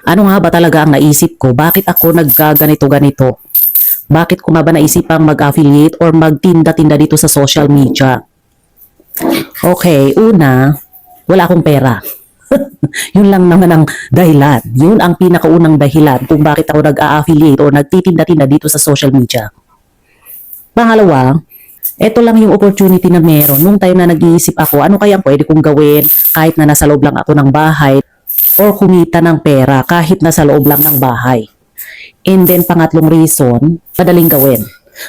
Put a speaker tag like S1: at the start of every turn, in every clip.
S1: Ano nga ba talaga ang naisip ko? Bakit ako nagkaganito-ganito? Bakit ko nga ba naisipang mag-affiliate or magtinda-tinda dito sa social media? Okay, una, wala akong pera. Yun lang naman ang dahilan. Yun ang pinakaunang dahilan kung bakit ako nag-a-affiliate or nagtitinda-tinda dito sa social media. Pangalawa, ito lang yung opportunity na meron. Nung time na nag-iisip ako, ano kaya pwede kong gawin kahit na nasa loob lang ako ng bahay or kumita ng pera kahit nasa loob lang ng bahay. And then, pangatlong reason, madaling gawin.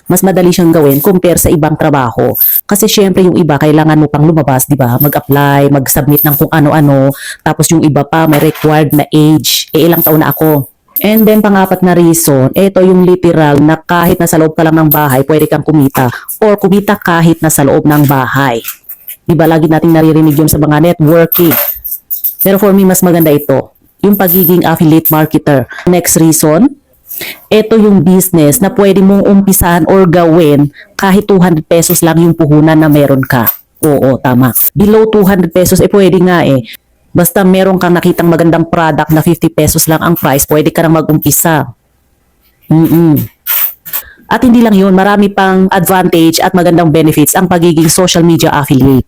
S1: Mas madali siyang gawin compare sa ibang trabaho. Kasi syempre yung iba, kailangan mo pang lumabas, di ba? Mag-apply, mag-submit ng kung ano-ano. Tapos yung iba pa, may required na age. Ilang taon na ako. And then, pangapat na reason, ito yung literal na kahit nasa loob ka lang ng bahay, pwede kang kumita. Or kumita kahit nasa loob ng bahay. Di ba? Lagi nating naririnig yun sa mga networking. Pero for me, mas maganda ito. Yung pagiging affiliate marketer. Next reason, ito yung business na pwede mong umpisahan or gawin kahit 200 pesos lang yung puhunan na meron ka. Oo, tama. Below 200 pesos, pwede nga eh. Basta meron kang nakitang magandang product na 50 pesos lang ang price, pwede ka nang mag-umpisa. At hindi lang yun, marami pang advantage at magandang benefits ang pagiging social media affiliate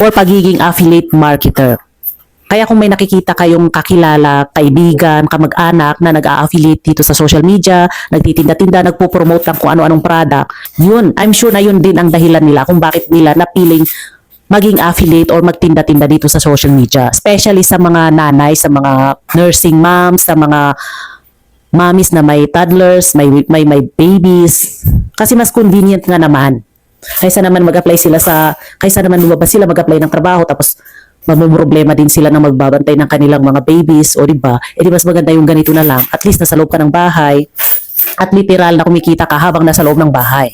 S1: or pagiging affiliate marketer. Kaya kung may nakikita kayong kakilala, kaibigan, kamag-anak na nag-a-affiliate dito sa social media, nagtitinda-tinda, nagpo-promote ng kung ano-anong product, yun, I'm sure na yun din ang dahilan nila kung bakit nila napiling maging affiliate or magtinda-tinda dito sa social media. Especially sa mga nanay, sa mga nursing moms, sa mga mommies na may toddlers, may babies. Kasi mas convenient nga naman. Kaysa naman lumabas sila mag-apply ng trabaho tapos mamumroblema din sila na magbabantay ng kanilang mga babies o diba? Di mas maganda yung ganito na lang. At least nasa loob ka ng bahay at literal na kumikita ka habang nasa loob ng bahay.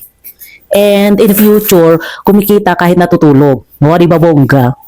S1: And in the future, kumikita kahit natutulog. Mga diba bongga?